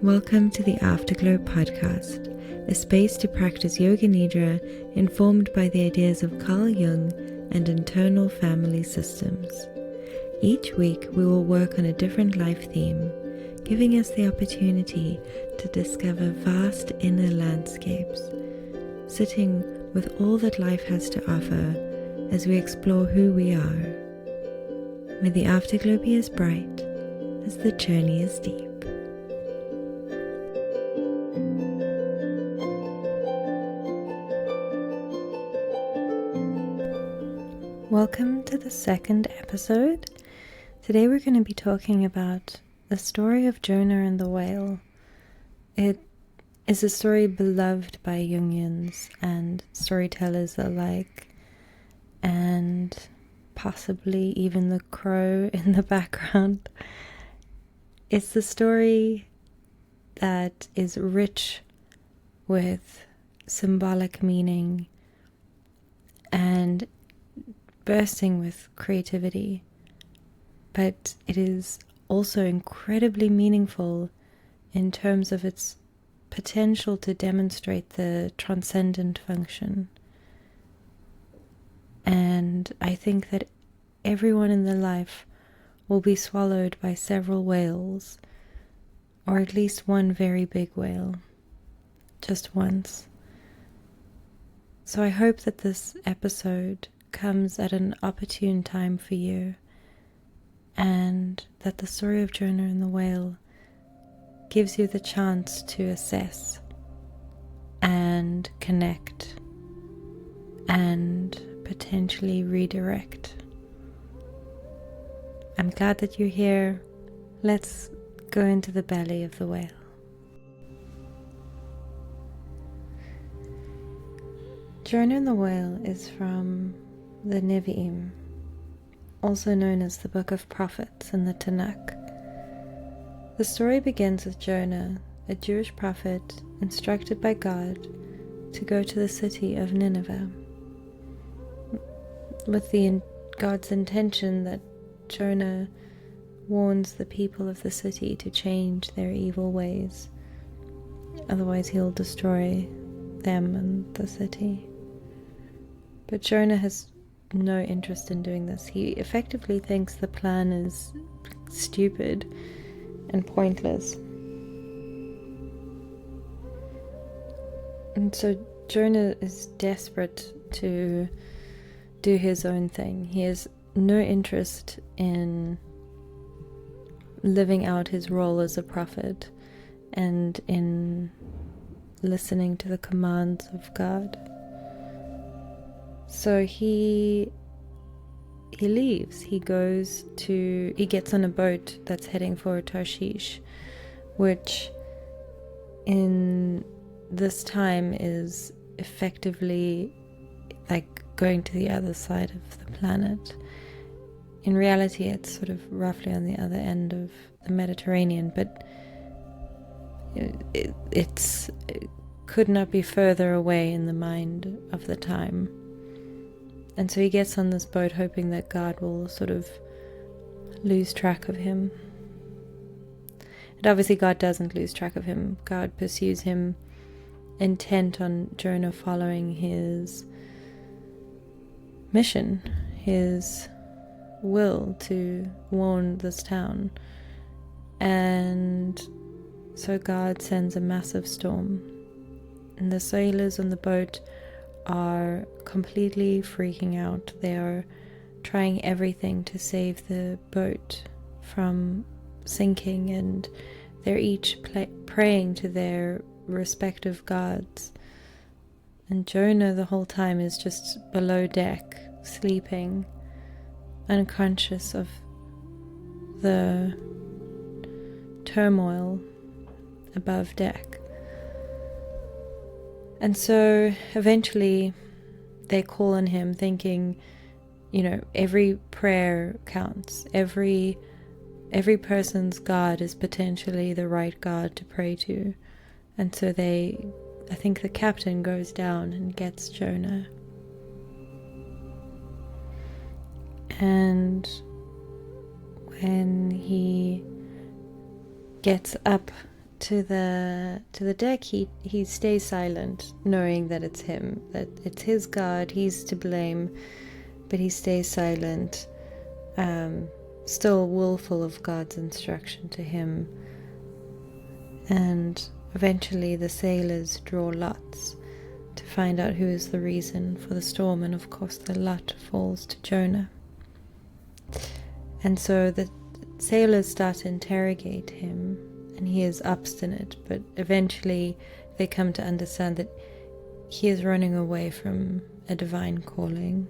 Welcome to the Afterglow podcast, a space to practice yoga nidra informed by the ideas of Carl Jung and internal family systems. Each week we will work on a different life theme, giving us the opportunity to discover vast inner landscapes, sitting with all that life has to offer as we explore who we are. May the afterglow be as bright as the journey is deep. Welcome to the second episode. Today we're going to be talking about the story of Jonah and the whale. It is a story beloved by Jungians and storytellers alike, and possibly even the crow in the background. It's the story that is rich with symbolic meaning and bursting with creativity, but it is also incredibly meaningful in terms of its potential to demonstrate the transcendent function. And I think that everyone in their life will be swallowed by several whales, or at least one very big whale, just once. So I hope that this episode comes at an opportune time for you, and that the story of Jonah and the whale gives you the chance to assess and connect and potentially redirect. I'm glad that you're here. Let's go into the belly of the whale. Jonah and the whale is from the Nevi'im, also known as the Book of Prophets in the Tanakh. The story begins with Jonah, a Jewish prophet instructed by God to go to the city of Nineveh, with God's intention that Jonah warns the people of the city to change their evil ways, otherwise he'll destroy them and the city. But Jonah has no interest in doing this. He effectively thinks the plan is stupid and pointless. And so Jonah is desperate to do his own thing. He has no interest in living out his role as a prophet and in listening to the commands of God. So he leaves. He gets on a boat that's heading for Tarshish, which in this time is effectively like going to the other side of the planet. In reality, it's sort of roughly on the other end of the Mediterranean, but it could not be further away in the mind of the time. And so he gets on this boat hoping that God will sort of lose track of him. And obviously God doesn't lose track of him. God pursues him, intent on Jonah following his mission, his will to warn this town. And so God sends a massive storm, and the sailors on the boat are completely freaking out. They are trying everything to save the boat from sinking, and they're each praying to their respective gods. And Jonah the whole time is just below deck, sleeping, unconscious of the turmoil above deck. And so eventually they call on him, thinking, every prayer counts. Every person's God is potentially the right God to pray to. And so I think the captain goes down and gets Jonah. And when he gets up to the deck, he stays silent, knowing that it's him, that it's his God, he's to blame, but he stays silent, still willful of God's instruction to him. And eventually the sailors draw lots to find out who is the reason for the storm, and of course the lot falls to Jonah. And so the sailors start to interrogate him, and he is obstinate, but eventually they come to understand that he is running away from a divine calling.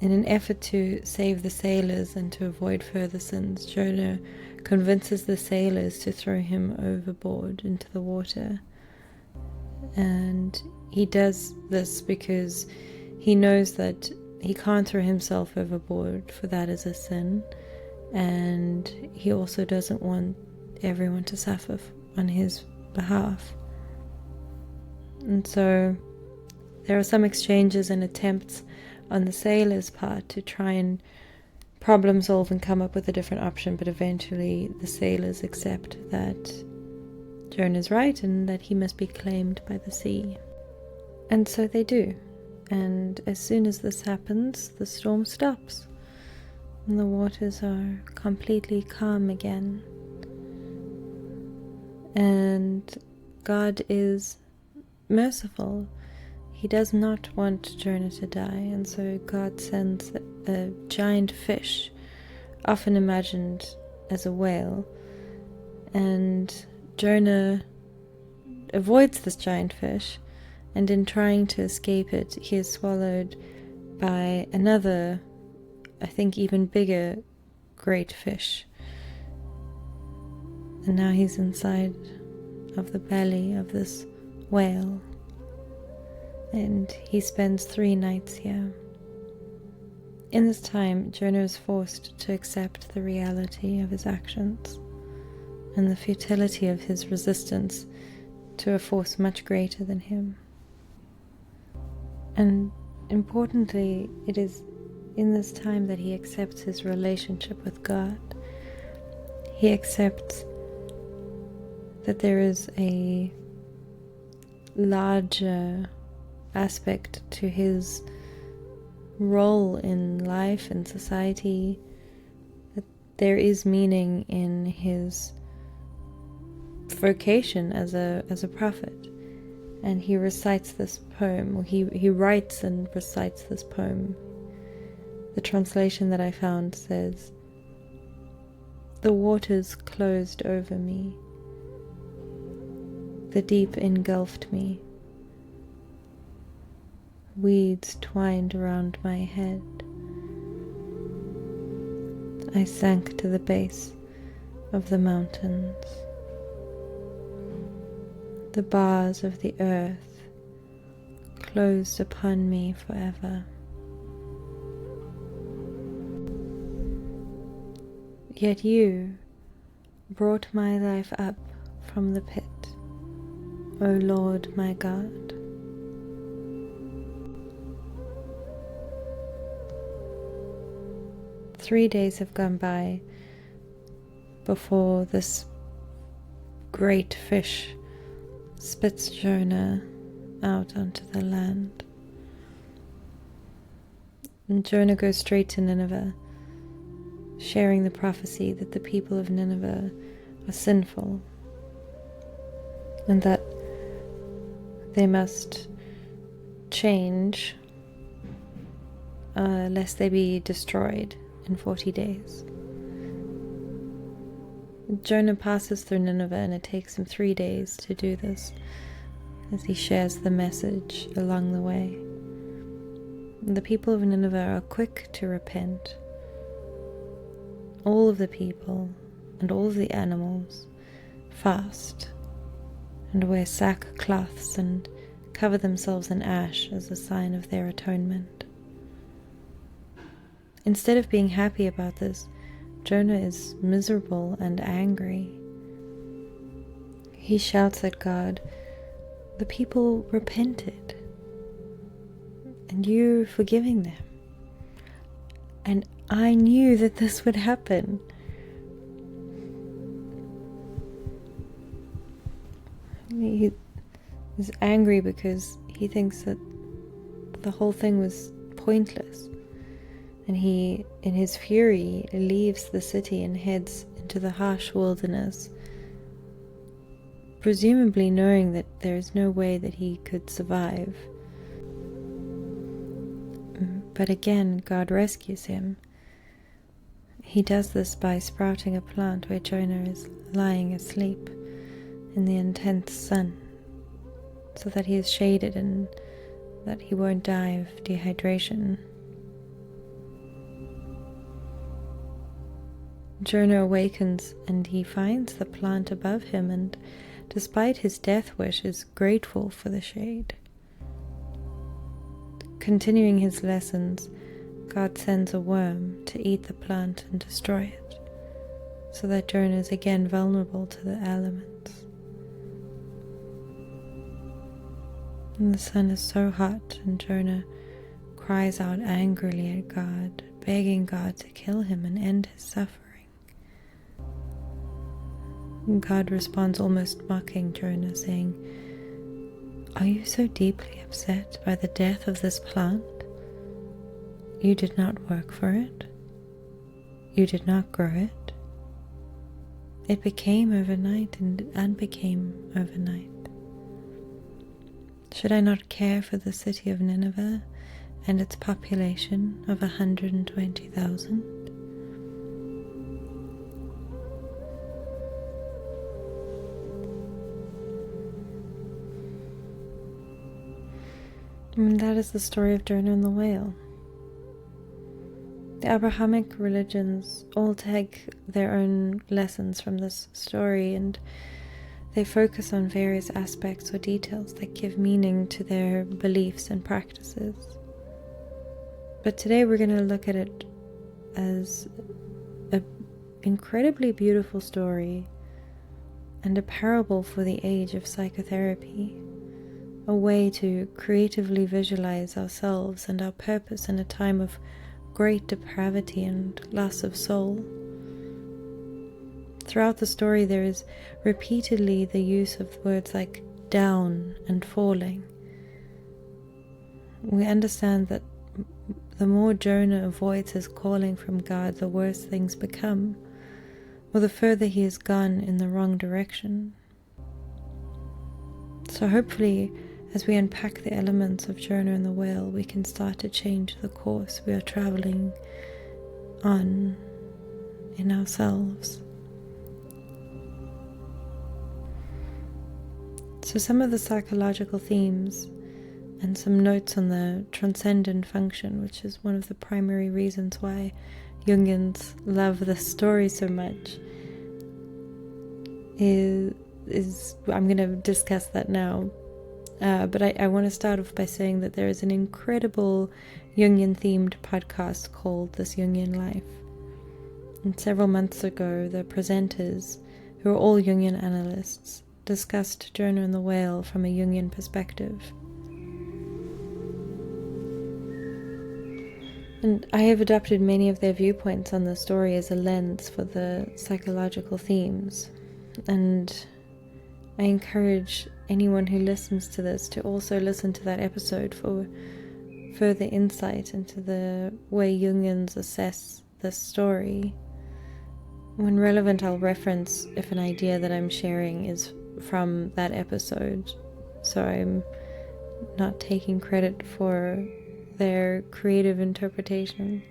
In an effort to save the sailors and to avoid further sins, Jonah convinces the sailors to throw him overboard into the water. And he does this because he knows that he can't throw himself overboard, for that is a sin, and he also doesn't want everyone to suffer on his behalf. And so there are some exchanges and attempts on the sailors' part to try and problem solve and come up with a different option, but eventually the sailors accept that Jonah's right and that he must be claimed by the sea. And so they do. And as soon as this happens, the storm stops and the waters are completely calm again. And God is merciful. He does not want Jonah to die, and so God sends a giant fish, often imagined as a whale, and Jonah avoids this giant fish, and in trying to escape it, he is swallowed by another, I think even bigger, great fish. And now he's inside of the belly of this whale. And he spends 3 nights here. In this time, Jonah is forced to accept the reality of his actions and the futility of his resistance to a force much greater than him. And importantly, it is in this time that he accepts his relationship with God. He accepts that there is a larger aspect to his role in life and society, that there is meaning in his vocation as a prophet. And he recites this poem, or he writes and recites this poem. The translation that I found says, "The waters closed over me, the deep engulfed me, weeds twined around my head. I sank to the base of the mountains. The bars of the earth closed upon me forever. Yet you brought my life up from the pit, O Lord my God. Three days have gone by before this great fish spits Jonah out onto the land. And Jonah goes straight to Nineveh, sharing the prophecy that the people of Nineveh are sinful and that they must change lest they be destroyed in 40 days. Jonah passes through Nineveh, and it takes him 3 days to do this, as he shares the message along the way. The people of Nineveh are quick to repent. All of the people and all of the animals fast and wear sackcloths and cover themselves in ash as a sign of their atonement. Instead of being happy about this, Jonah is miserable and angry. He shouts at God, "The people repented, and you're forgiving them. And I knew that this would happen." He is angry because he thinks that the whole thing was pointless. And he, in his fury, leaves the city and heads into the harsh wilderness, presumably knowing that there is no way that he could survive. But again, God rescues him. He does this by sprouting a plant where Jonah is lying asleep in the intense sun, so that he is shaded and that he won't die of dehydration. Jonah awakens and he finds the plant above him, and despite his death wish, is grateful for the shade. Continuing his lessons, God sends a worm to eat the plant and destroy it, so that Jonah is again vulnerable to the elements. And the sun is so hot, and Jonah cries out angrily at God, begging God to kill him and end his suffering. And God responds, almost mocking Jonah, saying, "Are you so deeply upset by the death of this plant? You did not work for it. You did not grow it. It became overnight and unbecame overnight. Should I not care for the city of Nineveh and its population of 120,000? And that is the story of Jonah and the whale. The Abrahamic religions all take their own lessons from this story, and they focus on various aspects or details that give meaning to their beliefs and practices. But today we're going to look at it as an incredibly beautiful story and a parable for the age of psychotherapy, a way to creatively visualize ourselves and our purpose in a time of great depravity and loss of soul. Throughout the story there is repeatedly the use of words like down and falling. We understand that the more Jonah avoids his calling from God, the worse things become, or the further he has gone in the wrong direction. So hopefully, as we unpack the elements of Jonah and the whale, we can start to change the course we are traveling on in ourselves. So some of the psychological themes and some notes on the transcendent function, which is one of the primary reasons why Jungians love this story so much, is I'm going to discuss that now. But I want to start off by saying that there is an incredible Jungian-themed podcast called This Jungian Life. And several months ago, the presenters, who are all Jungian analysts, discussed Jonah and the whale from a Jungian perspective. And I have adopted many of their viewpoints on the story as a lens for the psychological themes. And I encourage anyone who listens to this to also listen to that episode for further insight into the way Jungians assess this story. When relevant, I'll reference if an idea that I'm sharing is from that episode, so I'm not taking credit for their creative interpretation.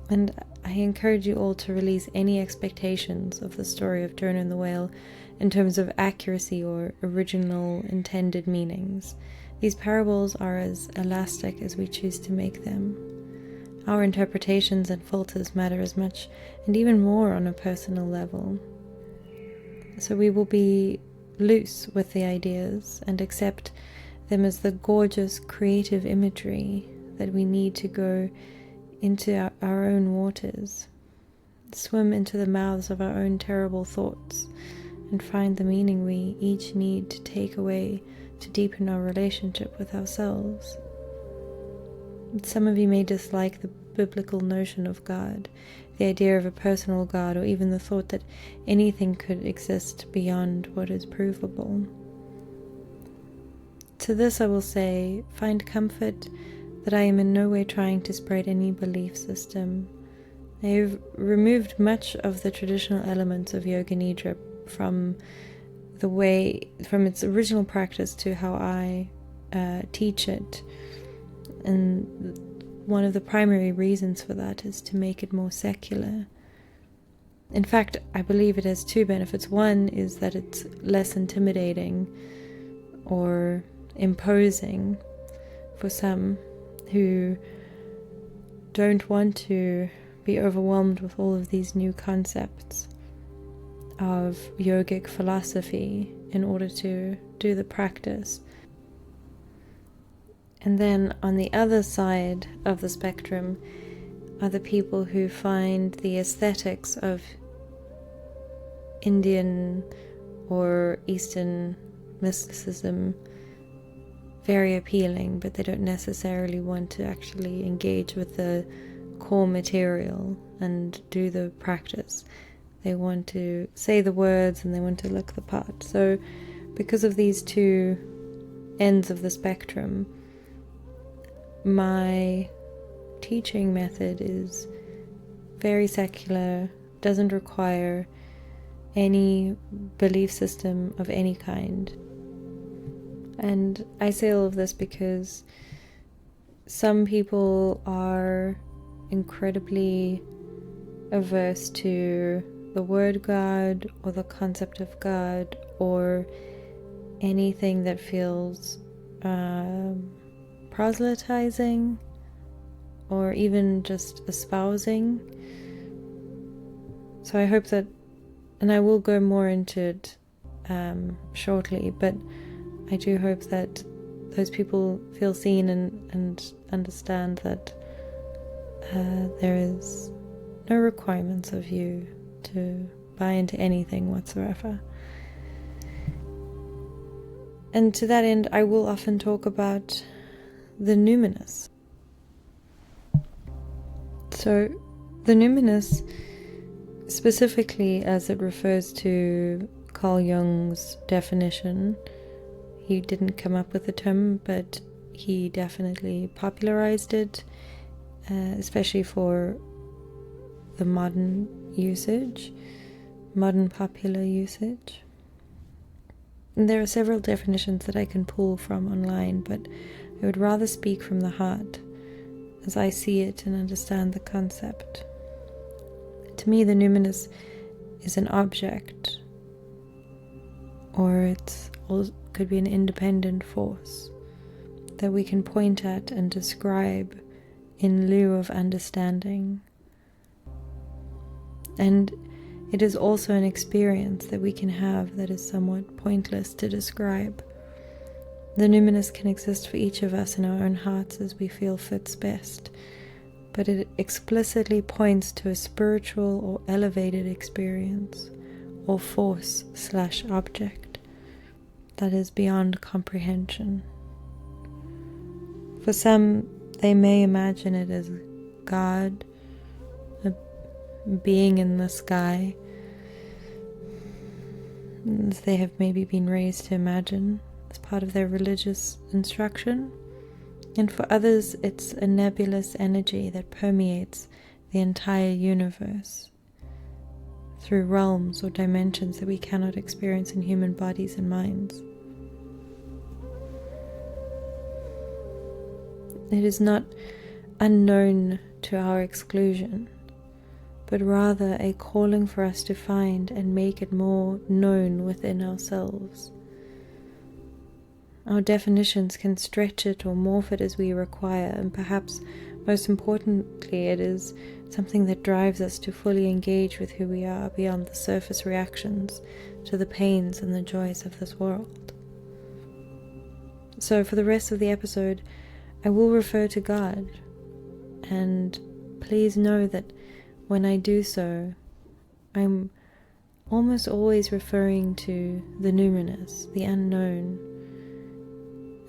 And I encourage you all to release any expectations of the story of Jonah and the whale in terms of accuracy or original intended meanings. These parables are as elastic as we choose to make them. Our interpretations and filters matter as much, and even more on a personal level. So we will be loose with the ideas and accept them as the gorgeous creative imagery that we need to go into our own waters, swim into the mouths of our own terrible thoughts, and find the meaning we each need to take away to deepen our relationship with ourselves. Some of you may dislike biblical notion of God, the idea of a personal God, or even the thought that anything could exist beyond what is provable. To this I will say, find comfort that I am in no way trying to spread any belief system. I have removed much of the traditional elements of Yoga Nidra from its original practice to how I teach it. And one of the primary reasons for that is to make it more secular. In fact, I believe it has two benefits. One is that it's less intimidating or imposing for some who don't want to be overwhelmed with all of these new concepts of yogic philosophy in order to do the practice. And then on the other side of the spectrum are the people who find the aesthetics of Indian or Eastern mysticism very appealing, but they don't necessarily want to actually engage with the core material and do the practice. They want to say the words and they want to look the part. So because of these two ends of the spectrum, my teaching method is very secular, doesn't require any belief system of any kind. And I say all of this because some people are incredibly averse to the word God or the concept of God or anything that feels proselytizing or even just espousing. So I hope that, and I will go more into it shortly, but I do hope that those people feel seen and understand that there is no requirements of you to buy into anything whatsoever. And to that end, I will often talk about the numinous. So, the numinous, specifically as it refers to Carl Jung's definition, he didn't come up with the term, but he definitely popularized it, especially for the modern popular usage. And there are several definitions that I can pull from online, but I would rather speak from the heart as I see it and understand the concept. To me, the numinous is an object, or it could be an independent force that we can point at and describe in lieu of understanding. And it is also an experience that we can have that is somewhat pointless to describe. The numinous can exist for each of us in our own hearts as we feel fits best, but it explicitly points to a spiritual or elevated experience or force/object that is beyond comprehension. For some, they may imagine it as God, a being in the sky, as they have maybe been raised to imagine as part of their religious instruction. And for others, it's a nebulous energy that permeates the entire universe through realms or dimensions that we cannot experience in human bodies and minds. It is not unknown to our exclusion, but rather a calling for us to find and make it more known within ourselves. Our definitions can stretch it or morph it as we require, and perhaps most importantly, it is something that drives us to fully engage with who we are beyond the surface reactions to the pains and the joys of this world. So for the rest of the episode, I will refer to God, and please know that when I do so, I'm almost always referring to the numinous, the unknown.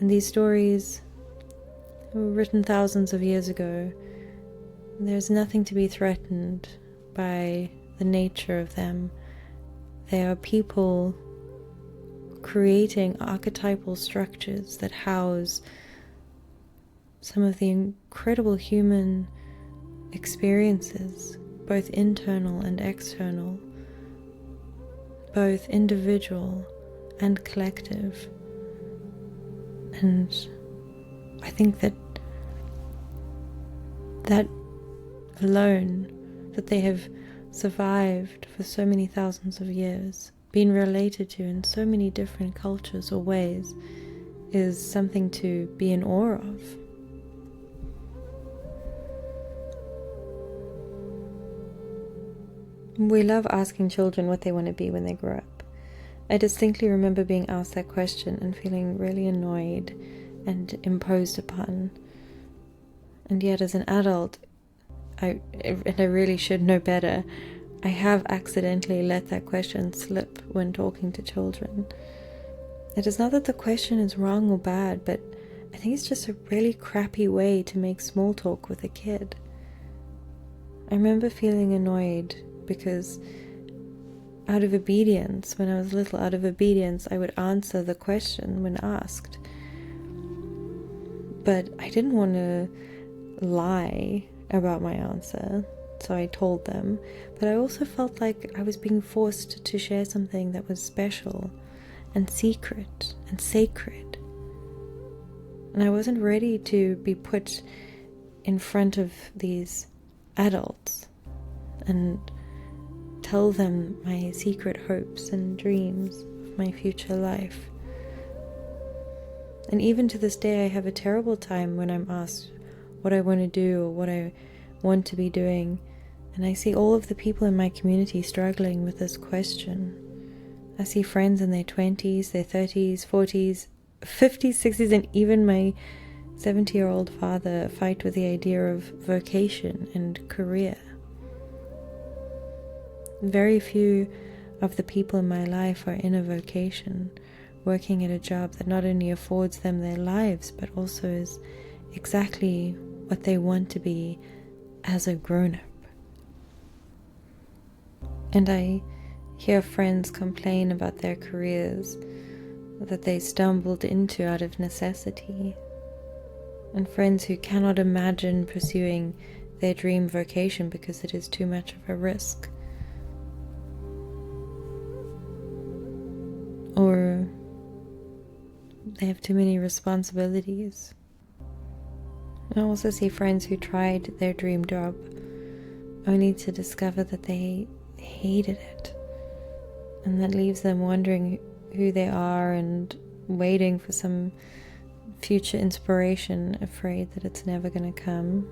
And these stories were written thousands of years ago, There's nothing to be threatened by the nature of them. They are people creating archetypal structures that house some of the incredible human experiences, both internal and external, both individual and collective. And I think that alone, that they have survived for so many thousands of years, been related to in so many different cultures or ways, is something to be in awe of. We love asking children what they want to be when they grow up. I distinctly remember being asked that question and feeling really annoyed and imposed upon. And yet as an adult, I really should know better, I have accidentally let that question slip when talking to children. It is not that the question is wrong or bad, but I think it's just a really crappy way to make small talk with a kid. I remember feeling annoyed because out of obedience, when I was little, out of obedience, I would answer the question when asked. But I didn't want to lie about my answer, so I told them. But I also felt like I was being forced to share something that was special and secret and sacred. And I wasn't ready to be put in front of these adults and tell them my secret hopes and dreams of my future life. And even to this day, I have a terrible time when I'm asked what I want to do or what I want to be doing, and I see all of the people in my community struggling with this question. I see friends in their 20s, their 30s, 40s, 50s, 60s, and even my 70-year-old father fight with the idea of vocation and career. Very few of the people in my life are in a vocation, working at a job that not only affords them their lives, but also is exactly what they want to be as a grown-up. And I hear friends complain about their careers that they stumbled into out of necessity, and friends who cannot imagine pursuing their dream vocation because it is too much of a risk. Or they have too many responsibilities. I also see friends who tried their dream job only to discover that they hated it, and that leaves them wondering who they are and waiting for some future inspiration, afraid that it's never going to come.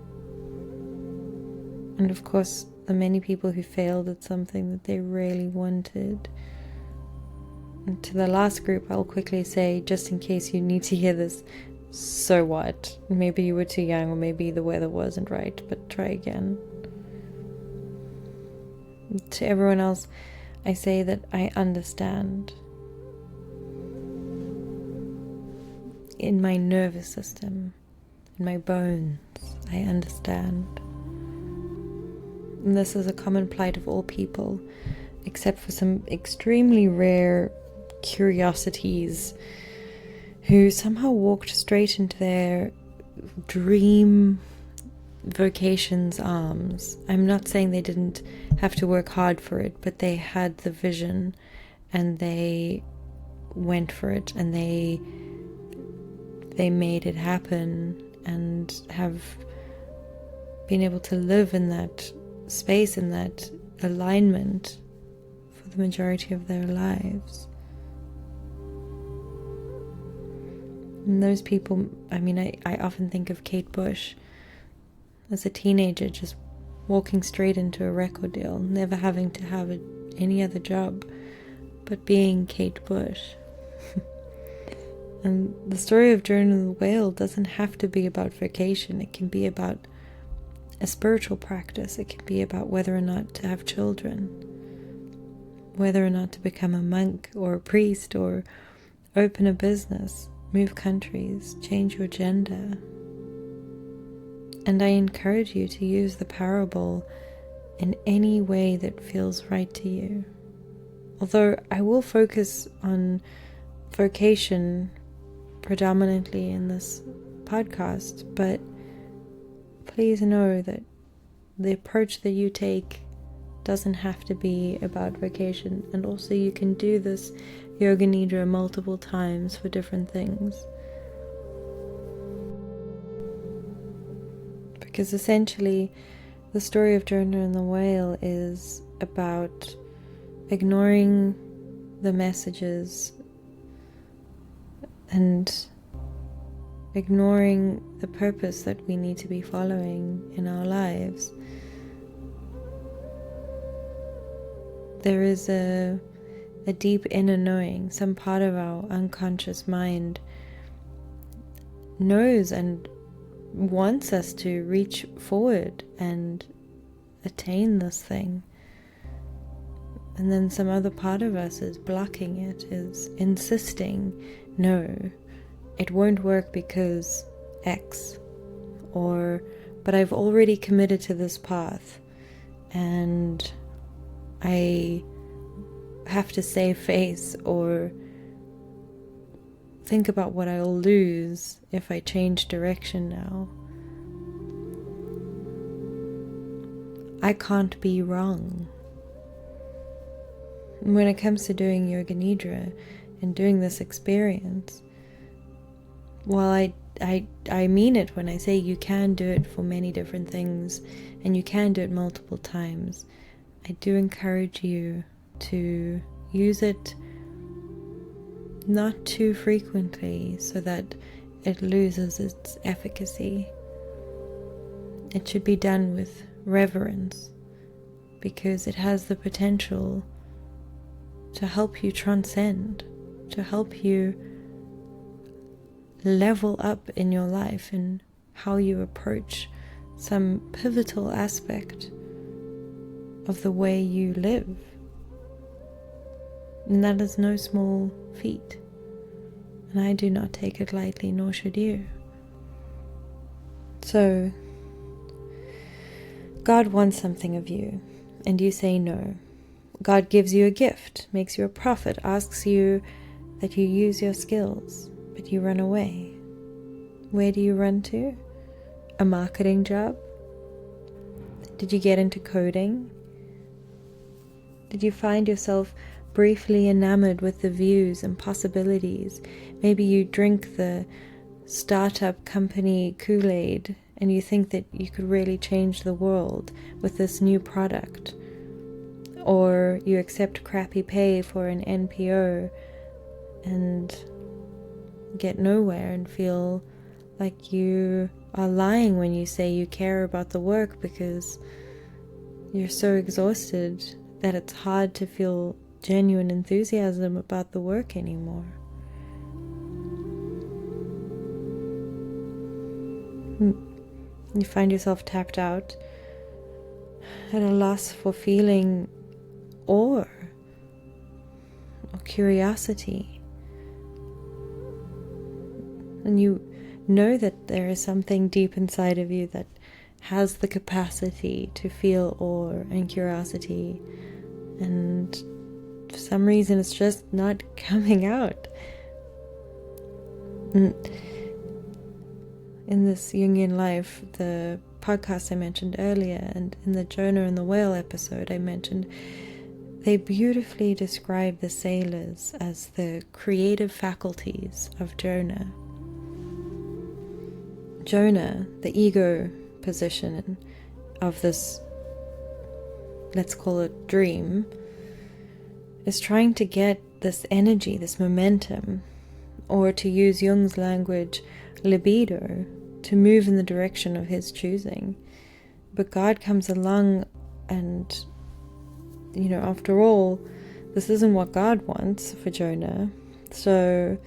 And of course, the many people who failed at something that they really wanted. And to the last group, I'll quickly say, just in case you need to hear this, so what? Maybe you were too young, or maybe the weather wasn't right, but try again. To everyone else, I say that I understand. In my nervous system, in my bones, I understand. And this is a common plight of all people, except for some extremely rare curiosities who somehow walked straight into their dream vocation's arms. I'm not saying they didn't have to work hard for it, but they had the vision and they went for it, and they made it happen and have been able to live in that space, in that alignment for the majority of their lives. And those people, I mean, I often think of Kate Bush as a teenager, just walking straight into a record deal, never having to have any other job but being Kate Bush. And the story of Jonah the whale doesn't have to be about vocation. It can be about a spiritual practice. It can be about whether or not to have children, whether or not to become a monk or a priest or open a business, move countries, change your gender. And I encourage you to use the parable in any way that feels right to you. Although I will focus on vocation predominantly in this podcast, but please know that the approach that you take doesn't have to be about vocation. And also you can do this yoga nidra multiple times for different things. Because essentially the story of Jonah and the whale is about ignoring the messages and ignoring the purpose that we need to be following in our lives. There is a deep inner knowing. Some part of our unconscious mind knows and wants us to reach forward and attain this thing. And then some other part of us is blocking it, is insisting, no, it won't work because X. Or, but I've already committed to this path and I have to save face or think about what I'll lose if I change direction now. I can't be wrong. When it comes to doing yoga nidra and doing this experience, while I mean it when I say you can do it for many different things and you can do it multiple times, I do encourage you to use it not too frequently so that it loses its efficacy. It should be done with reverence because it has the potential to help you transcend, to help you level up in your life and how you approach some pivotal aspect of the way you live. And that is no small feat. And I do not take it lightly, nor should you. So, God wants something of you, and you say no. God gives you a gift, makes you a prophet, asks you that you use your skills, but you run away. Where do you run to? A marketing job? Did you get into coding? Did you find yourself briefly enamored with the views and possibilities? Maybe you drink the startup company Kool-Aid and you think that you could really change the world with this new product. Or you accept crappy pay for an NPO and get nowhere and feel like you are lying when you say you care about the work because you're so exhausted that it's hard to feel genuine enthusiasm about the work anymore. You find yourself tapped out, at a loss for feeling awe or curiosity. And you know that there is something deep inside of you that has the capacity to feel awe and curiosity, and for some reason it's just not coming out. In this Jungian life, the podcast I mentioned earlier, and in the Jonah and the whale episode I mentioned, they beautifully describe the sailors as the creative faculties of Jonah. Jonah, the ego position of this, let's call it dream, is trying to get this energy, this momentum, or to use Jung's language, libido, to move in the direction of his choosing. But God comes along and, after all, this isn't what God wants for Jonah. So,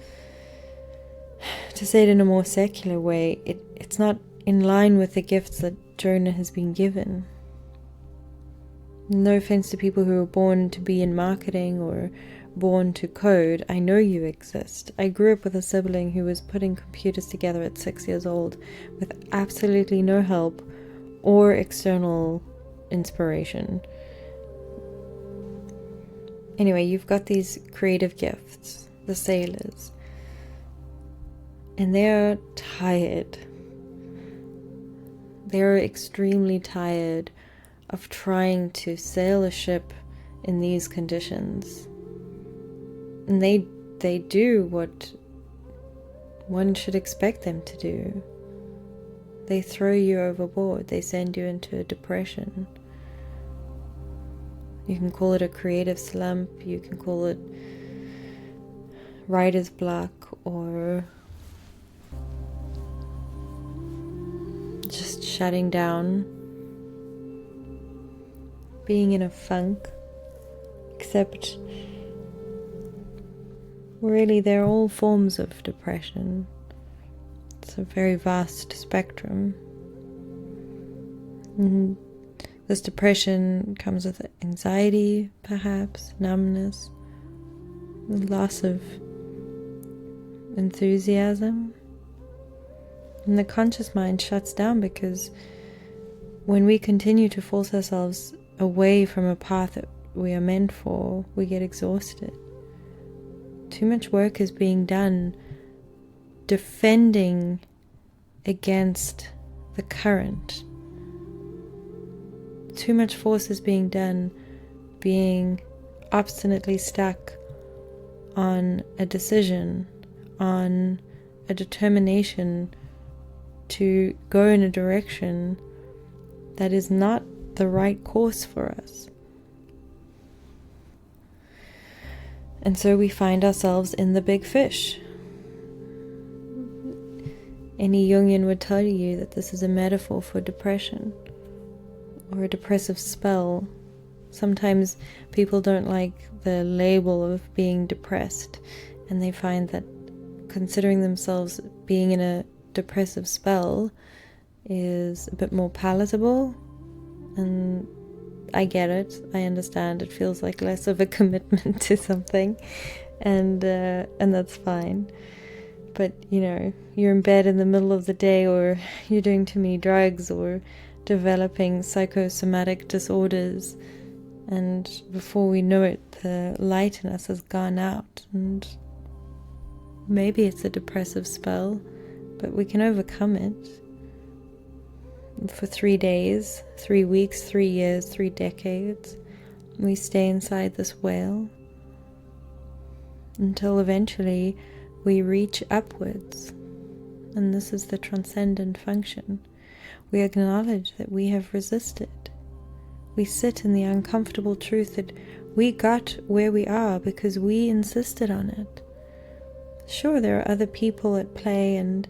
to say it in a more secular way, it's not in line with the gifts that Jonah has been given. No offense to people who are born to be in marketing or born to code, I know you exist. I grew up with a sibling who was putting computers together at 6 years old with absolutely no help or external inspiration. Anyway, you've got these creative gifts, the sailors, and they're tired. They're extremely tired of trying to sail a ship in these conditions. And they do what one should expect them to do. They throw you overboard. They send you into a depression. You can call it a creative slump. You can call it writer's block, or just shutting down, being in a funk. Except really they're all forms of depression. It's a very vast spectrum. And this depression comes with anxiety, perhaps, numbness, loss of enthusiasm. And the conscious mind shuts down because when we continue to force ourselves away from a path that we are meant for, we get exhausted. Too much work is being done defending against the current. Too much force is being done being obstinately stuck on a decision, on a determination to go in a direction that is not the right course for us. And so we find ourselves in the big fish. Any Jungian would tell you that this is a metaphor for depression or a depressive spell. Sometimes people don't like the label of being depressed, and they find that considering themselves being in a depressive spell is a bit more palatable. And I get it, I understand. It feels like less of a commitment to something, and that's fine. But you know, you're in bed in the middle of the day, or you're doing too many drugs, or developing psychosomatic disorders, and before we know it, the light in us has gone out, and maybe it's a depressive spell, but we can overcome it. For 3 days, 3 weeks, 3 years, 3 decades, we stay inside this whale until eventually we reach upwards. And this is the transcendent function. We acknowledge that we have resisted. We sit in the uncomfortable truth that we got where we are because we insisted on it. Sure, there are other people at play, and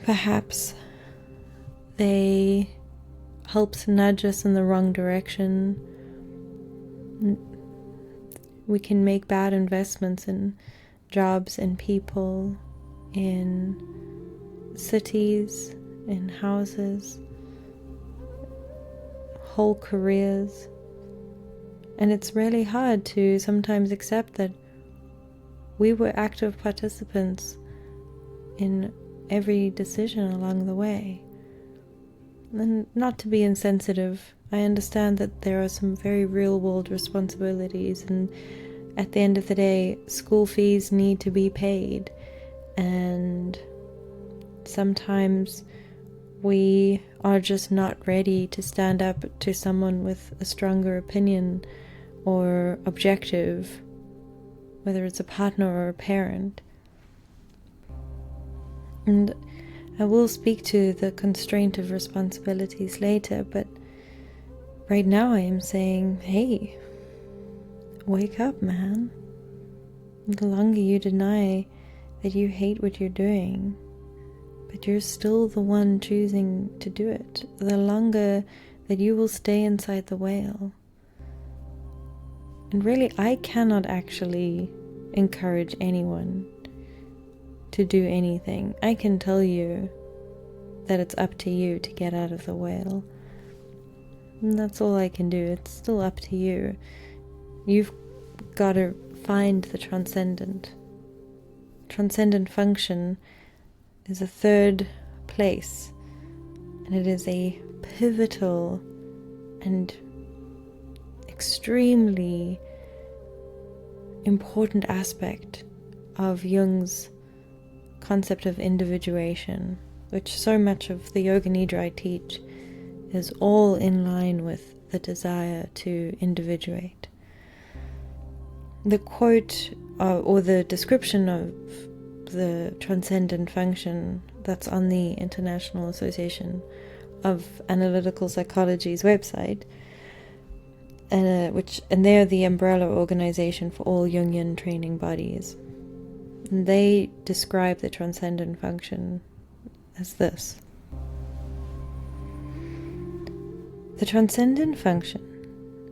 perhaps they helped nudge us in the wrong direction. We can make bad investments in jobs and people, in cities, in houses, whole careers. And it's really hard to sometimes accept that we were active participants in every decision along the way. And not to be insensitive, I understand that there are some very real-world responsibilities, and at the end of the day, school fees need to be paid, and sometimes we are just not ready to stand up to someone with a stronger opinion or objective, whether it's a partner or a parent. And I will speak to the constraint of responsibilities later, but right now I am saying, hey, wake up, man. The longer you deny that you hate what you're doing, but you're still the one choosing to do it, the longer that you will stay inside the whale. And really, I cannot actually encourage anyone to do anything. I can tell you that it's up to you to get out of the whale. And that's all I can do. It's still up to you. You've gotta find the transcendent. Transcendent function is a third place, and it is a pivotal and extremely important aspect of Jung's concept of individuation, which so much of the Yoga Nidra I teach is all in line with the desire to individuate. The quote or the description of the transcendent function that's on the International Association of Analytical Psychology's website, and they're the umbrella organization for all Jungian training bodies. And they describe the transcendent function as this. The transcendent function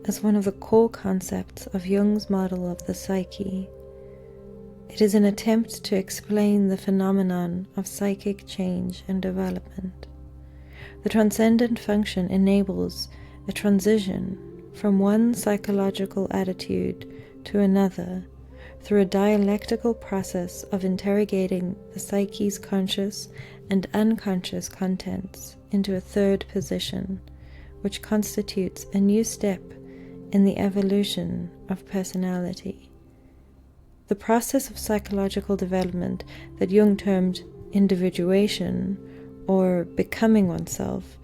is one of the core concepts of Jung's model of the psyche. It is an attempt to explain the phenomenon of psychic change and development. The transcendent function enables a transition from one psychological attitude to another through a dialectical process of interrogating the psyche's conscious and unconscious contents into a third position, which constitutes a new step in the evolution of personality. The process of psychological development that Jung termed individuation, or becoming oneself,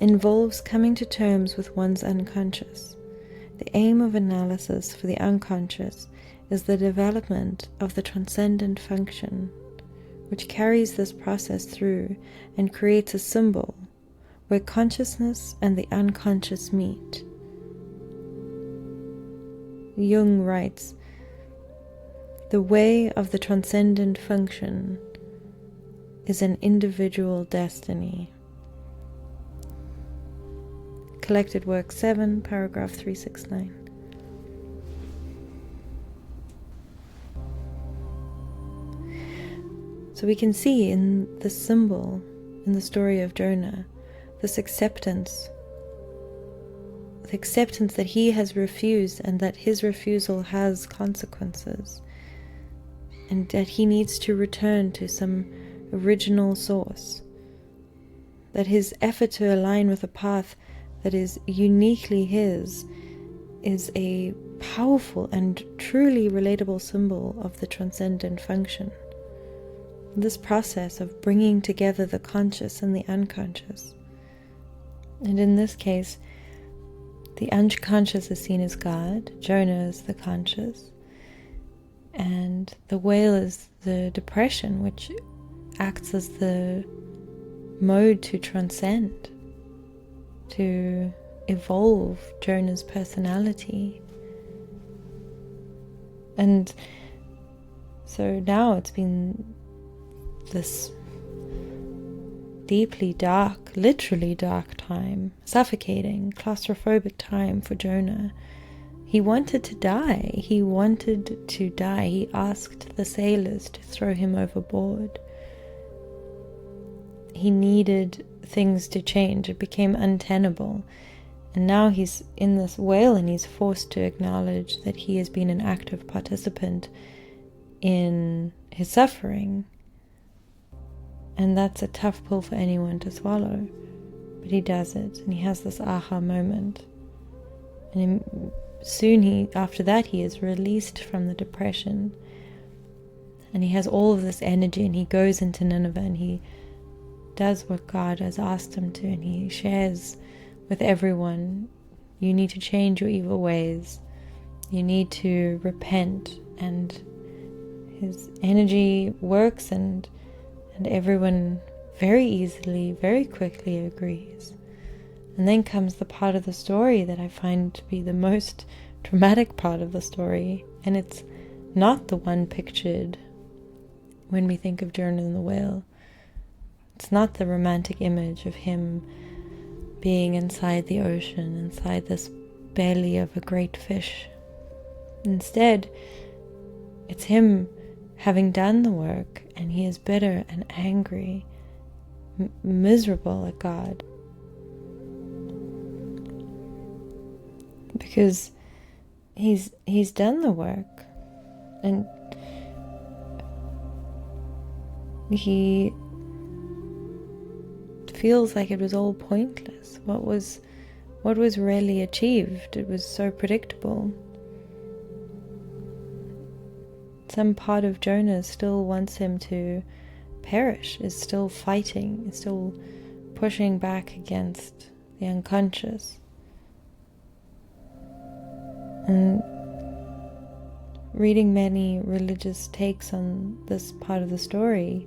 involves coming to terms with one's unconscious. The aim of analysis for the unconscious is the development of the transcendent function, which carries this process through and creates a symbol where consciousness and the unconscious meet. Jung writes, "The way of the transcendent function is an individual destiny." Collected Work 7, paragraph 369. So we can see in the symbol, in the story of Jonah, this acceptance, the acceptance that he has refused and that his refusal has consequences, and that he needs to return to some original source, that his effort to align with a path that is uniquely his is a powerful and truly relatable symbol of the transcendent function. This process of bringing together the conscious and the unconscious. And in this case, the unconscious is seen as God, Jonah is the conscious, and the whale is the depression, which acts as the mode to transcend, to evolve Jonah's personality. And so now it's been this deeply dark, literally dark time, suffocating, claustrophobic time for Jonah. He wanted to die. He wanted to die. He asked the sailors to throw him overboard. He needed things to change. It became untenable. And now he's in this whale and he's forced to acknowledge that he has been an active participant in his suffering. And that's a tough pill for anyone to swallow. But he does it, and he has this aha moment. And soon after that he is released from the depression. And he has all of this energy, and he goes into Nineveh, and he does what God has asked him to, and he shares with everyone, you need to change your evil ways. You need to repent. And his energy works, and everyone very easily, very quickly agrees. And then comes the part of the story that I find to be the most dramatic part of the story, and it's not the one pictured when we think of Jonah and the whale. It's not the romantic image of him being inside the ocean, inside this belly of a great fish. Instead, it's him having done the work, and he is bitter and angry, miserable at God. Because he's done the work, and he feels like it was all pointless. What was really achieved? It was so predictable. Some part of Jonah still wants him to perish, is still fighting, is still pushing back against the unconscious. And reading many religious takes on this part of the story,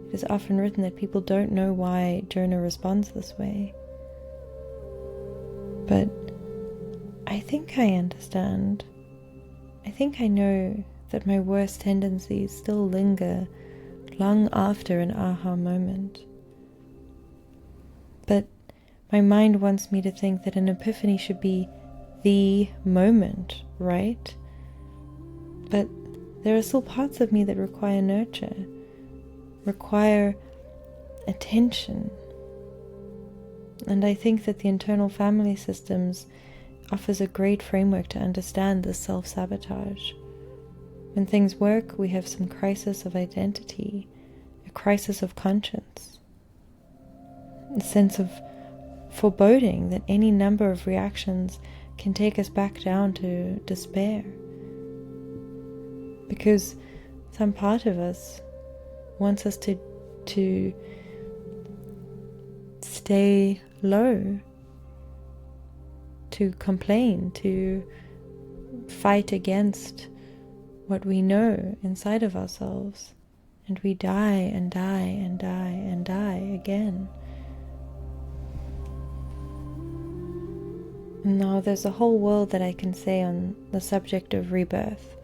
it is often written that people don't know why Jonah responds this way. But I think I understand. I think I know that my worst tendencies still linger long after an aha moment. But my mind wants me to think that an epiphany should be the moment, right? But there are still parts of me that require nurture, require attention. And I think that the internal family systems offers a great framework to understand this self-sabotage. When things work, we have some crisis of identity, a crisis of conscience, a sense of foreboding that any number of reactions can take us back down to despair. Because some part of us wants us to stay low, to complain, to fight against what we know inside of ourselves, and we die and die and die and die again. Now there's a whole world that I can say on the subject of rebirth,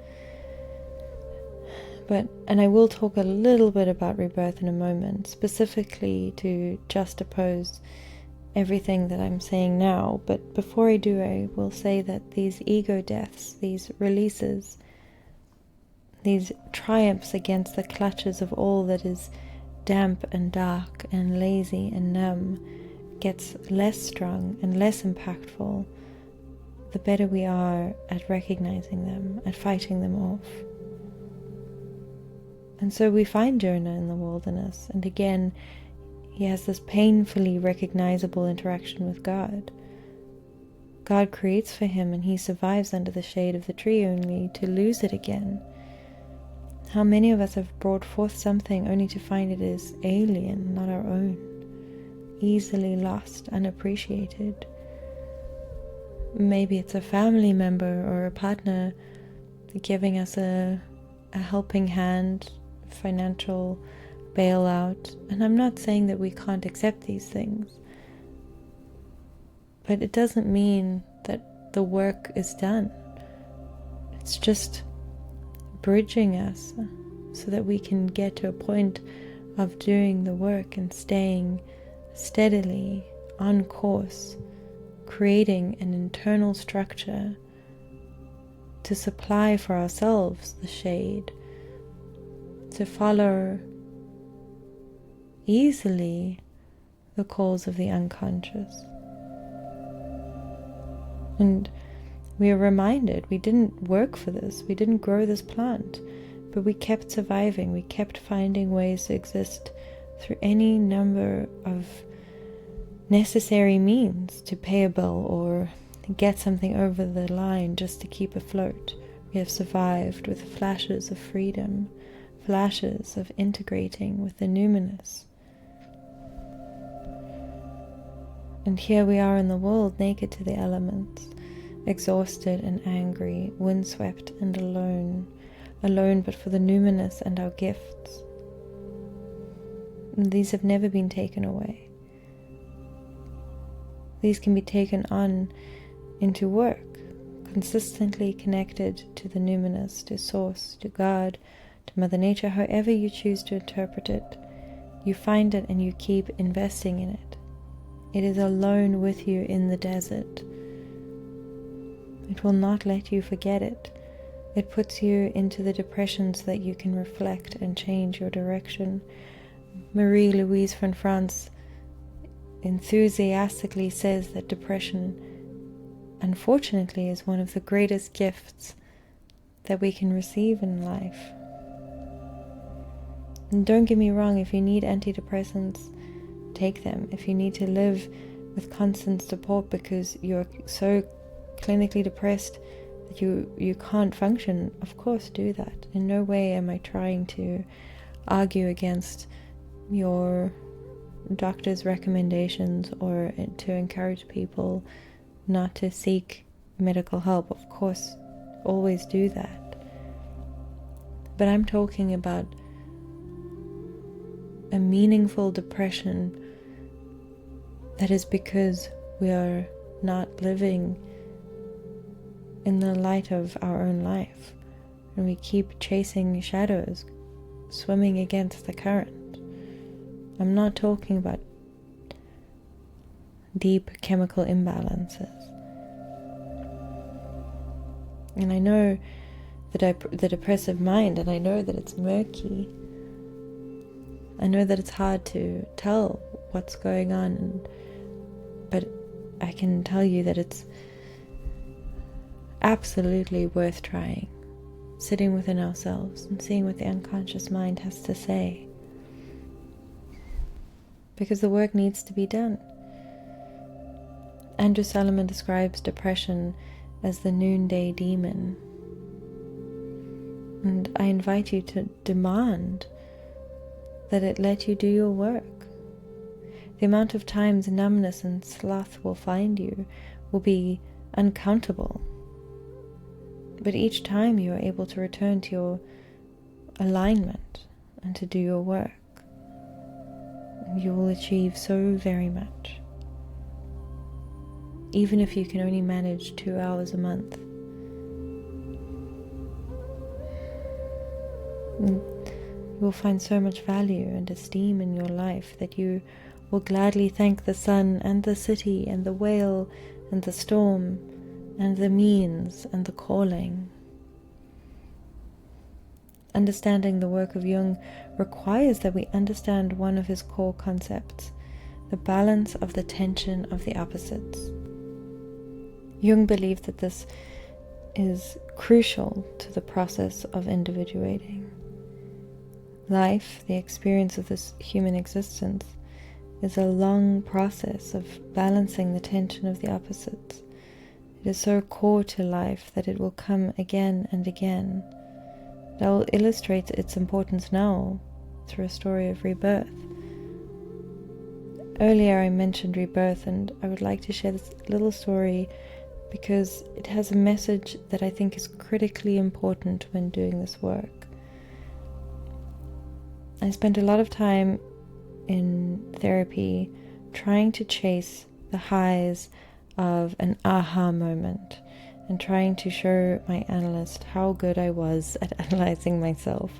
and I will talk a little bit about rebirth in a moment, specifically to juxtapose everything that I'm saying now. But before I do, I will say that these ego deaths, these releases, these triumphs against the clutches of all that is damp and dark and lazy and numb, gets less strong and less impactful the better we are at recognizing them, at fighting them off. And so we find Jonah in the wilderness, and again he has this painfully recognizable interaction with God. God creates for him, and he survives under the shade of the tree only to lose it again. How many of us have brought forth something only to find it is alien, not our own, easily lost, unappreciated? Maybe it's a family member or a partner giving us a helping hand, financial bailout. And I'm not saying that we can't accept these things, but it doesn't mean that the work is done. It's just bridging us so that we can get to a point of doing the work and staying steadily on course, creating an internal structure to supply for ourselves the shade, to follow easily the calls of the unconscious. And we are reminded we didn't work for this, we didn't grow this plant, but we kept surviving, we kept finding ways to exist through any number of necessary means to pay a bill or get something over the line just to keep afloat. We have survived with flashes of freedom, flashes of integrating with the numinous. And here we are in the world, naked to the elements, exhausted and angry, windswept and alone but for the numinous and our gifts. And these have never been taken away. These can be taken on into work, consistently connected to the numinous, to Source, to God, to Mother Nature, however you choose to interpret it. You find it and you keep investing in it. It is alone with you in the desert. It will not let you forget it. It puts you into the depression so that you can reflect and change your direction. Marie-Louise von France enthusiastically says that depression unfortunately, is one of the greatest gifts that we can receive in life. And don't get me wrong, if you need antidepressants, take them. If you need to live with constant support because you're so clinically depressed that you can't function, of course do that. In no way am I trying to argue against your doctor's recommendations or to encourage people not to seek medical help. Of course, always do that. But I'm talking about a meaningful depression that is because we are not living in the light of our own life, and we keep chasing shadows, swimming against the current. I'm not talking about deep chemical imbalances. And I know the depressive mind, and I know that it's murky. I know that it's hard to tell what's going on, but I can tell you that it's absolutely worth trying, sitting within ourselves and seeing what the unconscious mind has to say. Because the work needs to be done. Andrew Solomon describes depression as the noonday demon. And I invite you to demand that it let you do your work. The amount of times numbness and sloth will find you will be uncountable. But each time you are able to return to your alignment and to do your work, you will achieve so very much. Even if you can only manage 2 hours a month. You will find so much value and esteem in your life that you will gladly thank the sun and the city and the whale and the storm and the means and the calling. Understanding the work of Jung requires that we understand one of his core concepts, the balance of the tension of the opposites. Jung believed that this is crucial to the process of individuating. Life, the experience of this human existence, is a long process of balancing the tension of the opposites. It is so core to life that it will come again and again. That will illustrate its importance now through a story of rebirth. Earlier I mentioned rebirth, and I would like to share this little story because it has a message that I think is critically important when doing this work. I spent a lot of time in therapy trying to chase the highs of an aha moment and trying to show my analyst how good I was at analyzing myself.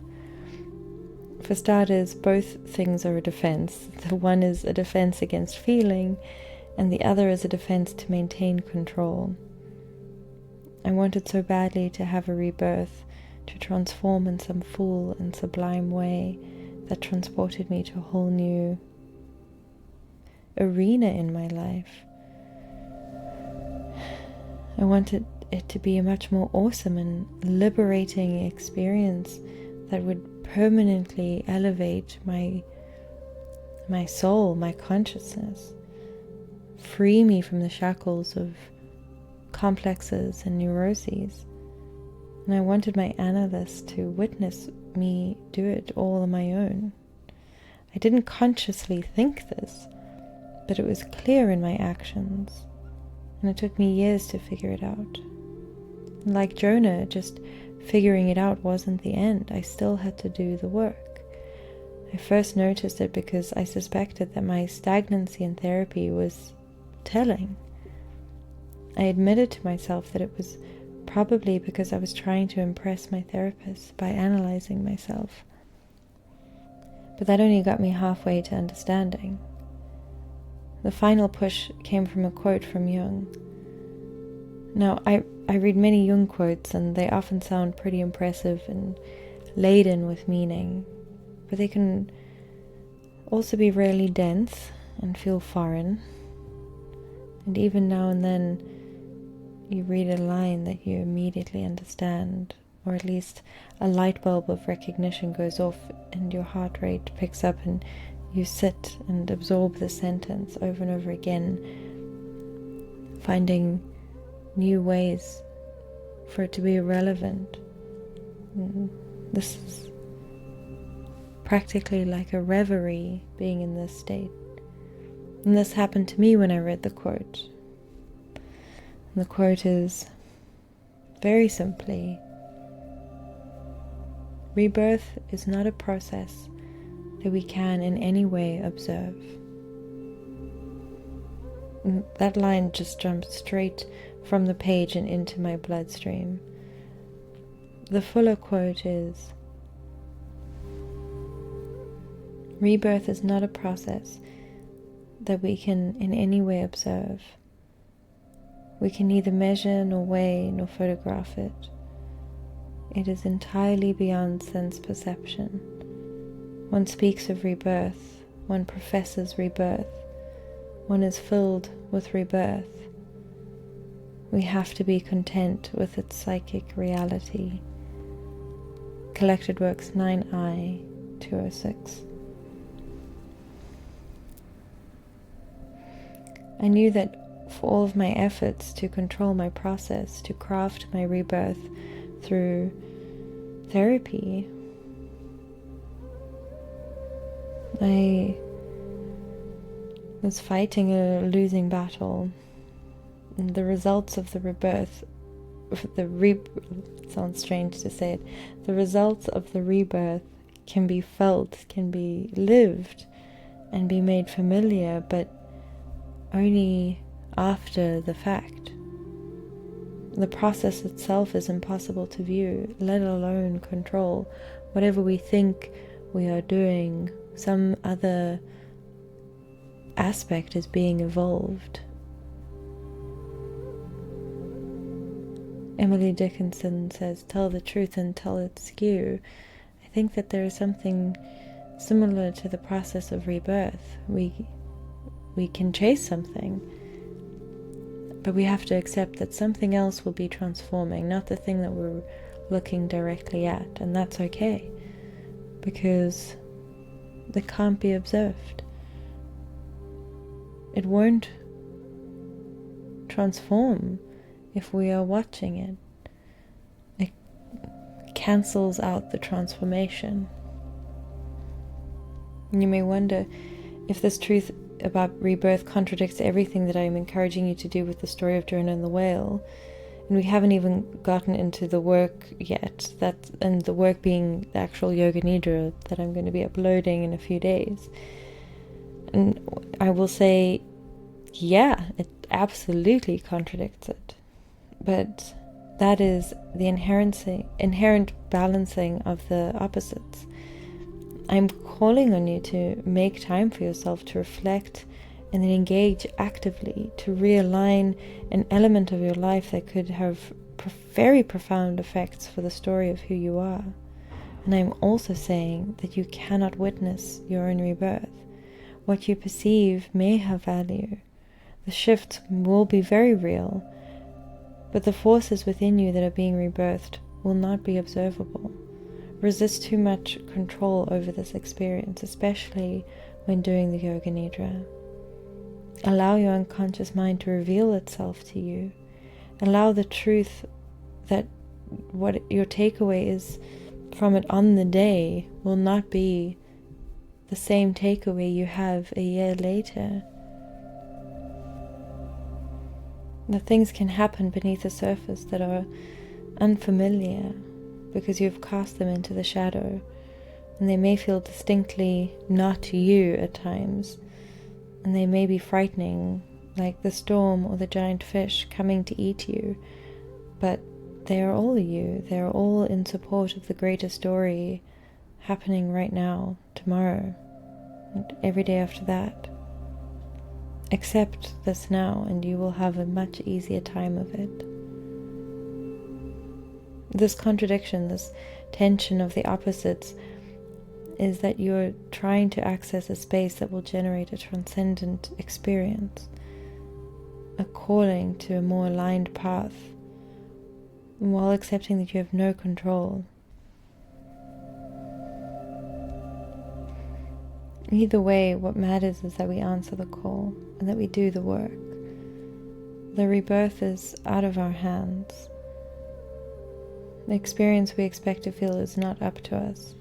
For starters, both things are a defense. The one is a defense against feeling, and the other is a defense to maintain control. I wanted so badly to have a rebirth, to transform in some full and sublime way that transported me to a whole new arena in my life. I wanted it to be a much more awesome and liberating experience that would permanently elevate my soul, my consciousness, free me from the shackles of complexes and neuroses. And I wanted my analyst to witness me do it all on my own. I didn't consciously think this, but it was clear in my actions, and it took me years to figure it out. And like Jonah, just figuring it out wasn't the end. I still had to do the work. I first noticed it because I suspected that my stagnancy in therapy was telling. I admitted to myself that it was probably because I was trying to impress my therapist by analyzing myself. But that only got me halfway to understanding. The final push came from a quote from Jung. Now, I read many Jung quotes, and they often sound pretty impressive and laden with meaning, but they can also be really dense and feel foreign. And even now and then, you read a line that you immediately understand, or at least a light bulb of recognition goes off and your heart rate picks up and you sit and absorb the sentence over and over again, finding new ways for it to be relevant. This is practically like a reverie, being in this state. And this happened to me when I read the quote. And the quote is very simply, rebirth is not a process that we can in any way observe. And that line just jumped straight from the page and into my bloodstream. The fuller quote is, rebirth is not a process that we can in any way observe. We can neither measure nor weigh nor photograph it. It is entirely beyond sense perception. One speaks of rebirth, one professes rebirth, one is filled with rebirth. We have to be content with its psychic reality. Collected Works 9I 206. I knew that for all of my efforts to control my process, to craft my rebirth through therapy, I was fighting a losing battle. And the results of the rebirth, it sounds strange to say it, the results of the rebirth can be felt, can be lived, and be made familiar, but only after the fact. The process itself is impossible to view, let alone control. Whatever we think we are doing, some other aspect is being evolved. Emily Dickinson says, tell the truth until it's skew. I think that there is something similar to the process of rebirth. We can chase something, but we have to accept that something else will be transforming, not the thing that we're looking directly at, and that's okay, because they can't be observed. It won't transform if we are watching it. It cancels out the transformation. And you may wonder if this truth about rebirth contradicts everything that I am encouraging you to do with the story of Jonah and the whale. And we haven't even gotten into the work yet, and the work being the actual Yoga Nidra that I'm going to be uploading in a few days. And I will say, yeah, it absolutely contradicts it. But that is the inherent balancing of the opposites. I'm calling on you to make time for yourself to reflect and then engage actively to realign an element of your life that could have very profound effects for the story of who you are. And I'm also saying that you cannot witness your own rebirth. What you perceive may have value. The shifts will be very real, but the forces within you that are being rebirthed will not be observable. Resist too much control over this experience, especially when doing the Yoga Nidra. Allow your unconscious mind to reveal itself to you. Allow the truth that what your takeaway is from it on the day will not be the same takeaway you have a year later. The things can happen beneath the surface that are unfamiliar because you've cast them into the shadow, and they may feel distinctly not you at times, and they may be frightening, like the storm or the giant fish coming to eat you, but they are all you. They are all in support of the greater story happening right now, tomorrow, and every day after that. Accept this now, and you will have a much easier time of it. This contradiction, this tension of the opposites, is that you're trying to access a space that will generate a transcendent experience. a calling to a more aligned path, while accepting that you have no control. Either way, what matters is that we answer the call and that we do the work. The rebirth is out of our hands. The experience we expect to feel is not up to us.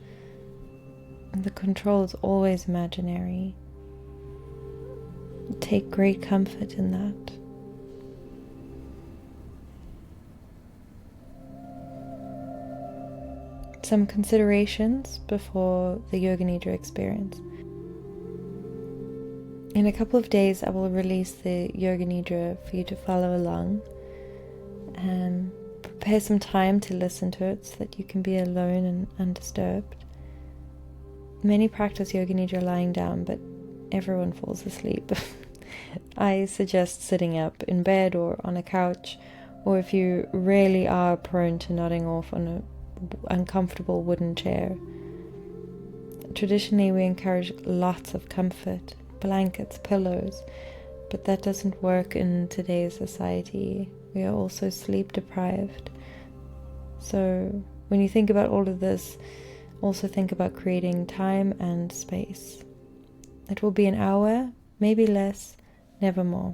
And the control is always imaginary. Take great comfort in that. Some considerations before the Yoga Nidra experience. In a couple of days, I will release the Yoga Nidra for you to follow along, and prepare some time to listen to it so that you can be alone and undisturbed. Many practice Yoga Nidra lying down, but everyone falls asleep. I suggest sitting up in bed or on a couch, or if you really are prone to nodding off, on an uncomfortable wooden chair. Traditionally, we encourage lots of comfort, blankets, pillows, but that doesn't work in today's society. We are also sleep deprived. So when you think about all of this, also think about creating time and space. It will be an hour, maybe less, never more.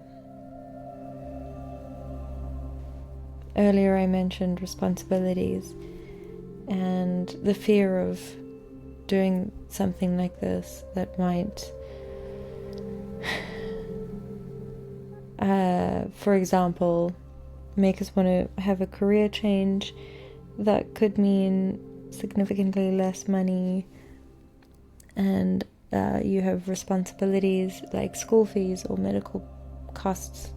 Earlier I mentioned responsibilities and the fear of doing something like this that might, for example, make us want to have a career change that could mean significantly less money, and you have responsibilities like school fees or medical costs,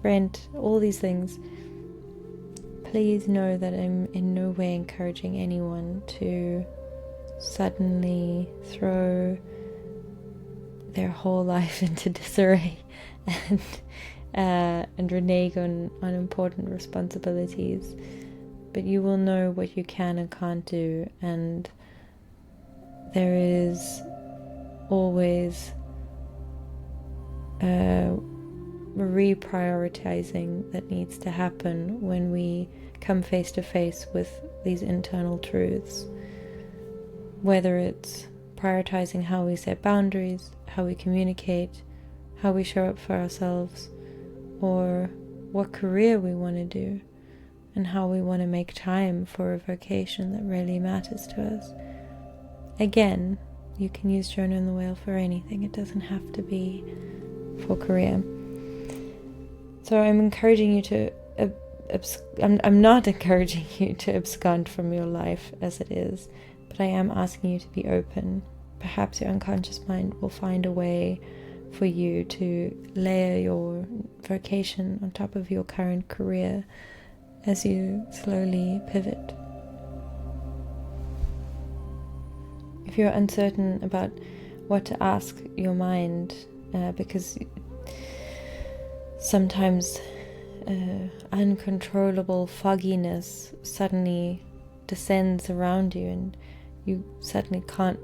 rent, all these things. Please know that I'm in no way encouraging anyone to suddenly throw their whole life into disarray and renege on important responsibilities. But you will know what you can and can't do, and there is always reprioritizing that needs to happen when we come face to face with these internal truths. Whether it's prioritizing how we set boundaries, how we communicate, how we show up for ourselves, or what career we want to do, and how we want to make time for a vocation that really matters to us. Again, you can use Jonah and the whale for anything. It doesn't have to be for career. So I'm encouraging you to I'm not encouraging you to abscond from your life as it is, but I am asking you to be open. Perhaps your unconscious mind will find a way for you to layer your vocation on top of your current career as you slowly pivot. If you're uncertain about what to ask your mind, because sometimes uncontrollable fogginess suddenly descends around you and you suddenly can't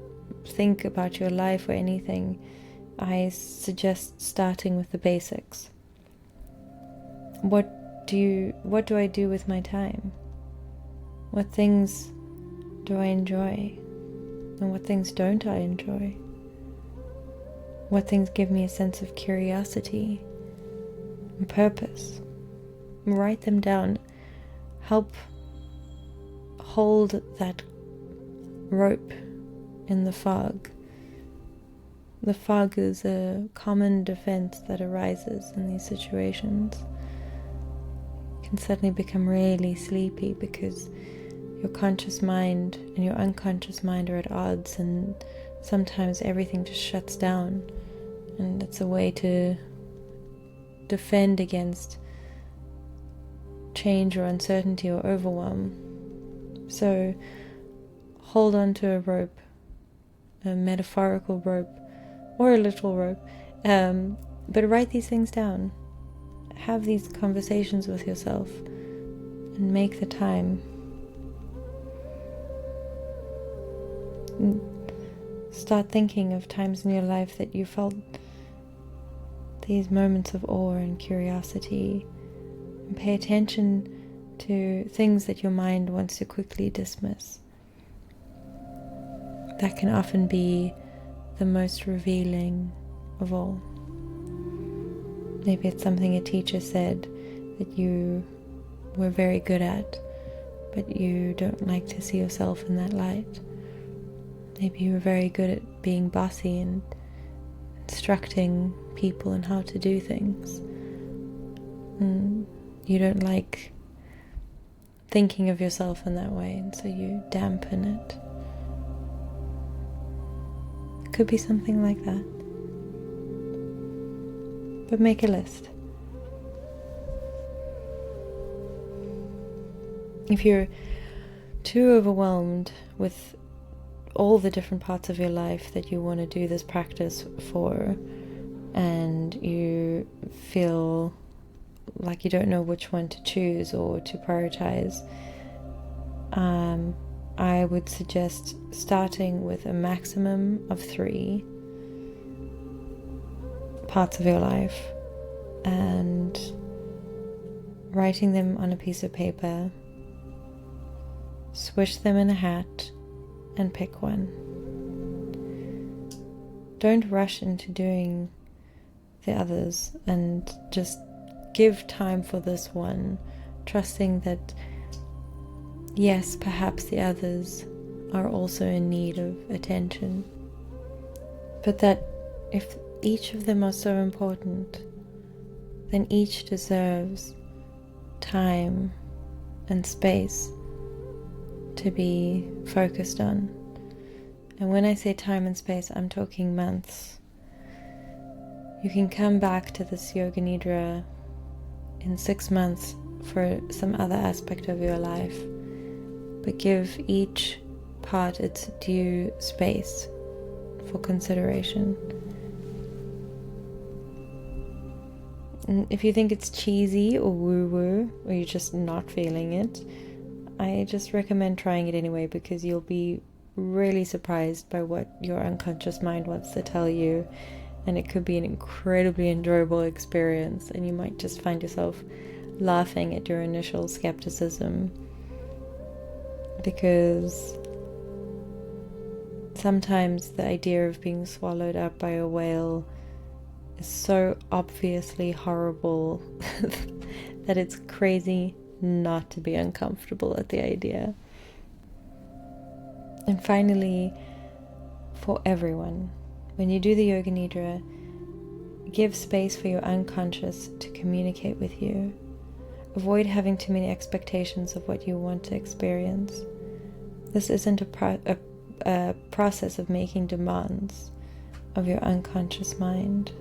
think about your life or anything, I suggest starting with the basics. What do I do with my time? What things do I enjoy? And what things don't I enjoy? What things give me a sense of curiosity and purpose? Write them down. Help hold that rope in the fog. The fog is a common defense that arises in these situations. You can suddenly become really sleepy because your conscious mind and your unconscious mind are at odds, and sometimes everything just shuts down, and it's a way to defend against change or uncertainty or overwhelm. So hold on to a rope, a metaphorical rope or a literal rope, but write these things down. Have these conversations with yourself and make the time. Start thinking of times in your life that you felt these moments of awe and curiosity, and pay attention to things that your mind wants to quickly dismiss. That can often be the most revealing of all. Maybe it's something a teacher said that you were very good at, but you don't like to see yourself in that light. Maybe you were very good at being bossy and instructing people in how to do things. And you don't like thinking of yourself in that way, and so you dampen it. It could be something like that. But make a list. If you're too overwhelmed with all the different parts of your life that you want to do this practice for, and you feel like you don't know which one to choose or to prioritize, I would suggest starting with a maximum of 3 parts of your life and writing them on a piece of paper, swish them in a hat, and pick one. Don't rush into doing the others, and just give time for this one, trusting that yes, perhaps the others are also in need of attention, but that if each of them are so important, then each deserves time and space to be focused on. And when I say time and space, I'm talking months. You can come back to this Yoga Nidra in 6 months for some other aspect of your life, but give each part its due space for consideration. And if you think it's cheesy or woo-woo, or you're just not feeling it, I just recommend trying it anyway, because you'll be really surprised by what your unconscious mind wants to tell you, and it could be an incredibly enjoyable experience, and you might just find yourself laughing at your initial skepticism, because sometimes the idea of being swallowed up by a whale is so obviously horrible that it's crazy not to be uncomfortable at the idea. And finally, for everyone, when you do the Yoga Nidra, give space for your unconscious to communicate with you. Avoid having too many expectations of what you want to experience. This isn't a process of making demands of your unconscious mind,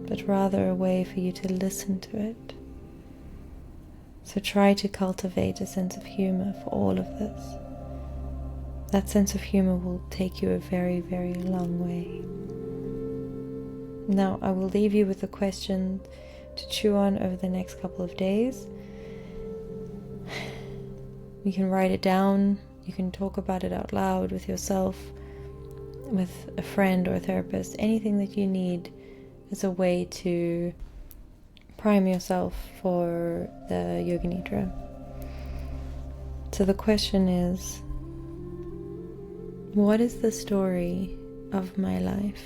but rather a way for you to listen to it. So try to cultivate a sense of humor for all of this. That sense of humor will take you a very, very long way. Now, I will leave you with a question to chew on over the next couple of days. You can write it down, you can talk about it out loud with yourself, with a friend or a therapist, anything that you need as a way to prime yourself for the Yoga Nidra. So the question is, what is the story of my life?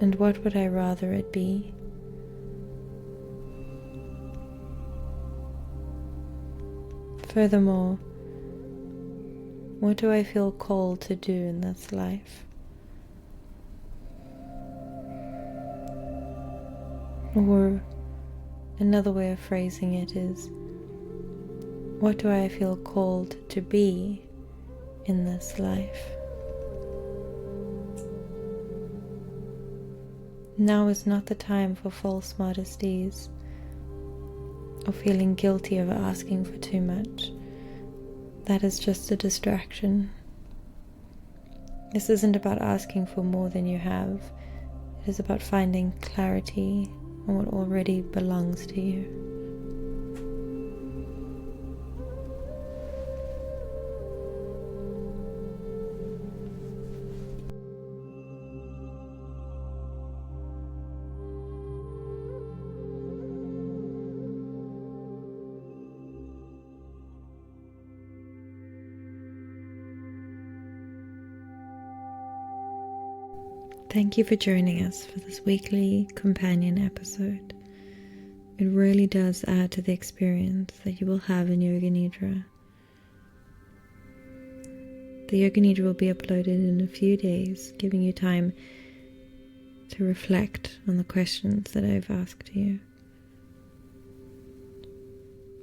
And what would I rather it be? Furthermore, what do I feel called to do in this life? Or another way of phrasing it is, what do I feel called to be in this life? Now is not the time for false modesties or feeling guilty over asking for too much. That is just a distraction. This isn't about asking for more than you have. It is about finding clarity on what already belongs to you. Thank you for joining us for this weekly companion episode. It really does add to the experience that you will have in Yoga Nidra. The Yoga Nidra will be uploaded in a few days, giving you time to reflect on the questions that I've asked you.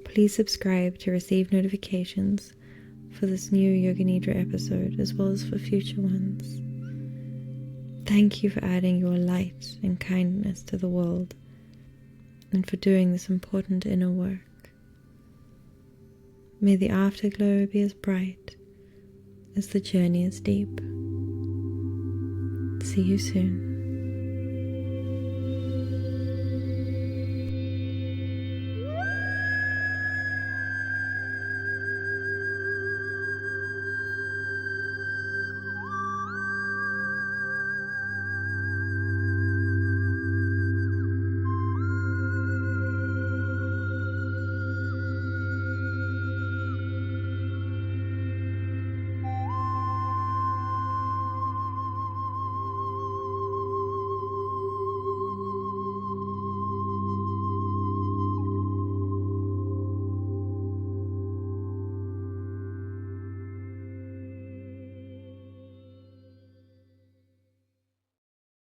Please subscribe to receive notifications for this new Yoga Nidra episode as well as for future ones. Thank you for adding your light and kindness to the world and for doing this important inner work. May the afterglow be as bright as the journey is deep. See you soon.